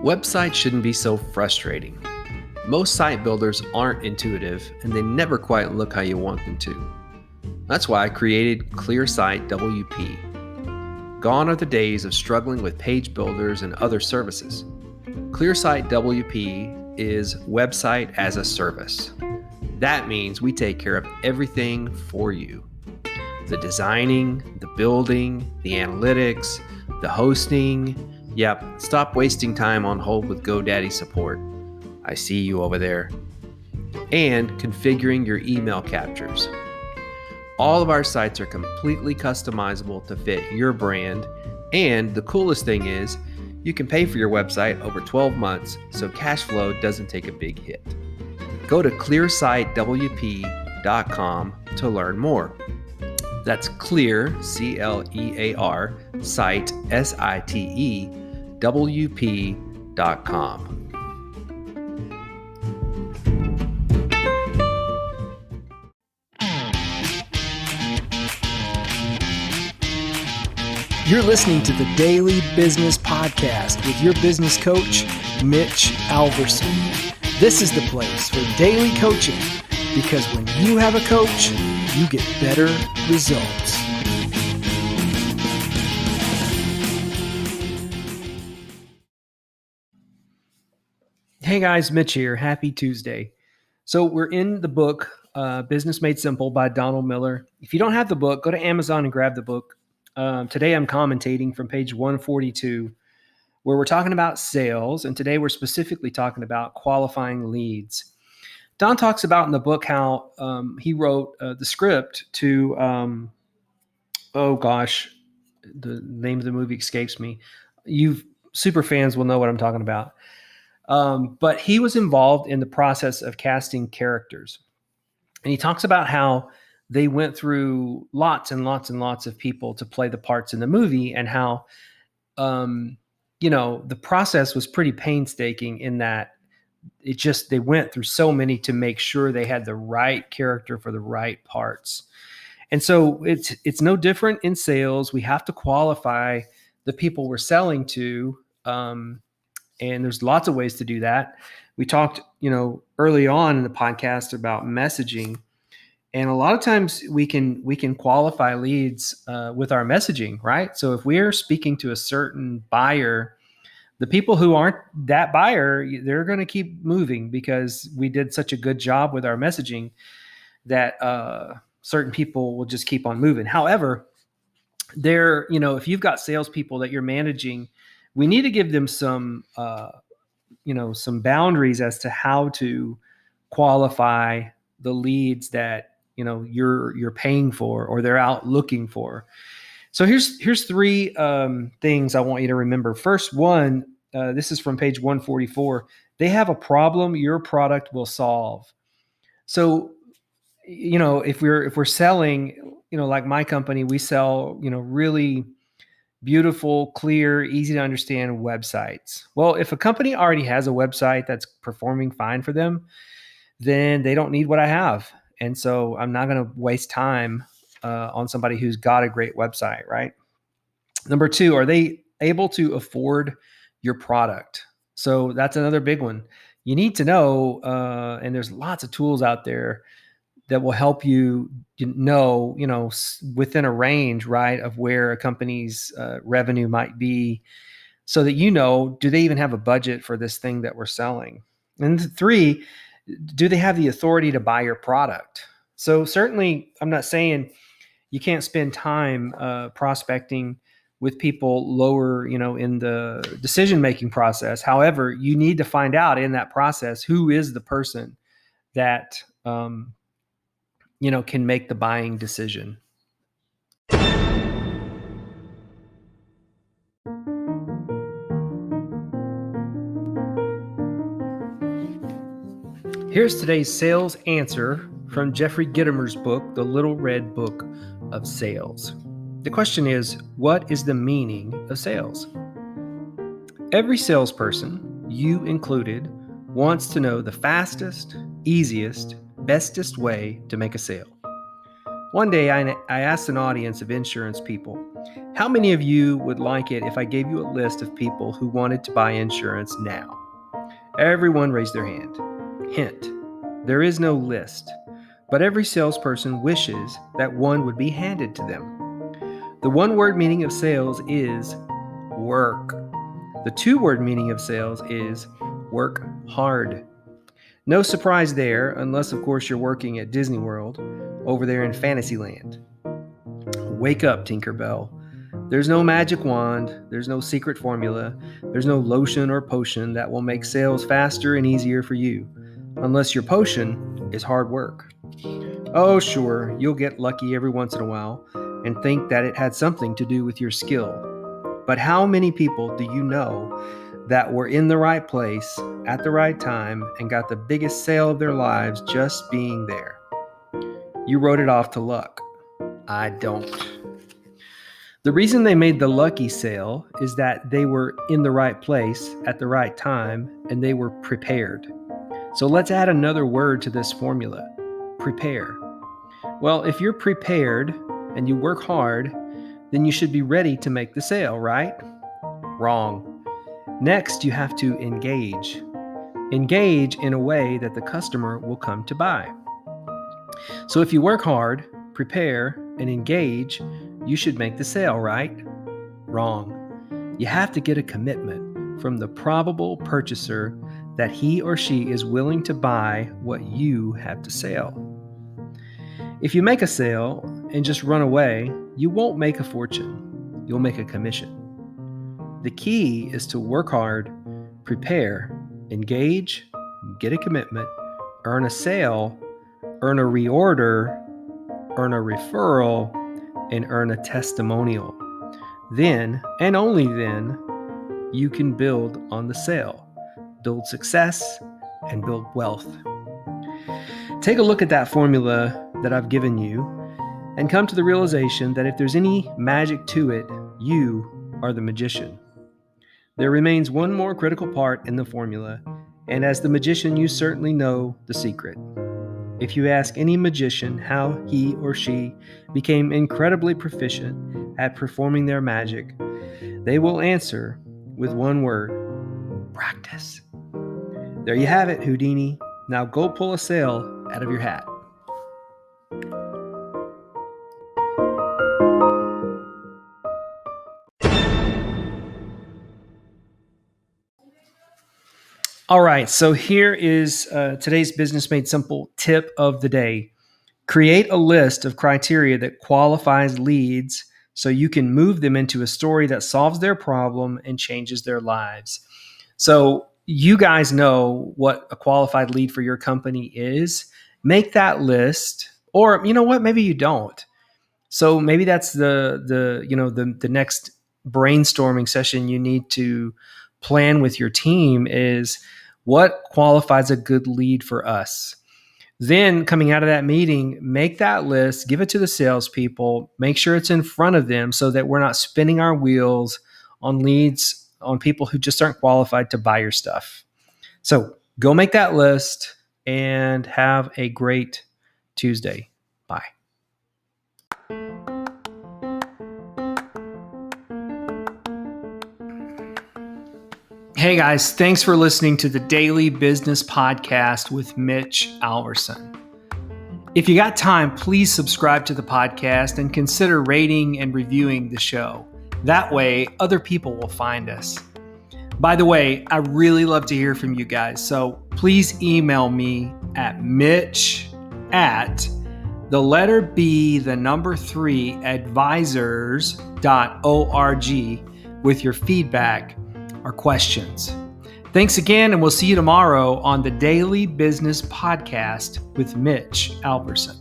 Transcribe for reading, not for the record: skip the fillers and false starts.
Websites shouldn't be so frustrating. Most site builders aren't intuitive and they never quite look how you want them to. That's why I created ClearSite WP. Gone are the days of struggling with page builders and other services. ClearSite WP is website as a service. That means we take care of everything for you. The designing, the building, the analytics, the hosting. Yep, stop wasting time on hold with GoDaddy support. I see you over there. And configuring your email captures. All of our sites are completely customizable to fit your brand. And the coolest thing is, you can pay for your website over 12 months so cash flow doesn't take a big hit. Go to clearsitewp.com to learn more. That's clear, C-L-E-A-R, site, S-I-T-E, WP.com. You're listening to the Daily Business Podcast with your business coach, Mitch Alverson. This is the place for daily coaching because when you have a coach, you get better results. Hey guys, Mitch here. Happy Tuesday. So we're in the book, Business Made Simple by Donald Miller. If you don't have the book, go to Amazon and grab the book. Today I'm commentating from page 142, where we're talking about sales, and today we're specifically talking about qualifying leads. Don talks about in the book how he wrote the script to, the name of the movie escapes me. You super fans will know what I'm talking about. But he was involved in the process of casting characters. And he talks about how they went through lots and lots and lots of people to play the parts in the movie, and how, the process was pretty painstaking in that they went through so many to make sure they had the right character for the right parts. And so it's no different in sales. We have to qualify the people we're selling to. And there's lots of ways to do that. We talked, early on in the podcast about messaging. And a lot of times we can qualify leads with our messaging, right? So if we're speaking to a certain buyer, the people who aren't that buyer, they're going to keep moving because we did such a good job with our messaging that certain people will just keep on moving. However, if you've got salespeople that you're managing, we need to give them some boundaries as to how to qualify the leads that you're paying for or they're out looking for. So here's three things I want you to remember. First one, this is from page 144. They have a problem your product will solve. So if we're selling, like my company, we sell really beautiful, clear, easy to understand websites. Well, if a company already has a website that's performing fine for them, then they don't need what I have. And so I'm not going to waste time on somebody who's got a great website, right? Number two, are they able to afford your product? So that's another big one. You need to know, and there's lots of tools out there that will help you know, within a range, right, of where a company's revenue might be, so that do they even have a budget for this thing that we're selling? And three, do they have the authority to buy your product? So certainly, I'm not saying you can't spend time prospecting with people lower, in the decision-making process. However, you need to find out in that process who is the person that can make the buying decision. Here's today's sales answer from Jeffery Gitomer's book, The Little Red Book of Sales. The question is, what is the meaning of sales? Every salesperson, you included, wants to know the fastest, easiest, bestest way to make a sale. One day I asked an audience of insurance people, how many of you would like it if I gave you a list of people who wanted to buy insurance now? Everyone raised their hand. Hint, there is no list, but every salesperson wishes that one would be handed to them. The one-word meaning of sales is work. The two-word meaning of sales is work hard. No surprise there, unless of course you're working at Disney World over there in Fantasyland. Wake up, Tinkerbell. There's no magic wand, there's no secret formula, there's no lotion or potion that will make sales faster and easier for you, unless your potion is hard work. Oh, sure, you'll get lucky every once in a while and think that it had something to do with your skill. But how many people do you know that were in the right place at the right time and got the biggest sale of their lives just being there? You wrote it off to luck. I don't. The reason they made the lucky sale is that they were in the right place at the right time and they were prepared. So let's add another word to this formula: prepare. Well, if you're prepared and you work hard, then you should be ready to make the sale, right? Wrong. Next, you have to engage. Engage in a way that the customer will come to buy. So if you work hard, prepare, and engage, you should make the sale, right? Wrong. You have to get a commitment from the probable purchaser that he or she is willing to buy what you have to sell. If you make a sale and just run away, you won't make a fortune. You'll make a commission. The key is to work hard, prepare, engage, get a commitment, earn a sale, earn a reorder, earn a referral, and earn a testimonial. Then, and only then, you can build on the sale, build success, and build wealth. Take a look at that formula that I've given you and come to the realization that if there's any magic to it, you are the magician. There remains one more critical part in the formula, and as the magician, you certainly know the secret. If you ask any magician how he or she became incredibly proficient at performing their magic, they will answer with one word: practice. There you have it, Houdini. Now go pull a sale out of your hat. All right, so here is today's Business Made Simple tip of the day. Create a list of criteria that qualifies leads so you can move them into a story that solves their problem and changes their lives. So you guys know what a qualified lead for your company is. Make that list, or you know what, maybe you don't. So maybe that's the next brainstorming session you need to plan with your team is what qualifies a good lead for us. Then coming out of that meeting, make that list, give it to the salespeople, make sure it's in front of them so that we're not spinning our wheels on leads, on people who just aren't qualified to buy your stuff. So go make that list and have a great Tuesday. Bye. Hey guys, thanks for listening to the Daily Business Podcast with Mitch Alverson. If you got time, please subscribe to the podcast and consider rating and reviewing the show. That way, other people will find us. By the way, I really love to hear from you guys, so please email me at mitch@3advisors.org with your feedback or questions. Thanks again, and we'll see you tomorrow on the Daily Business Podcast with Mitch Alverson.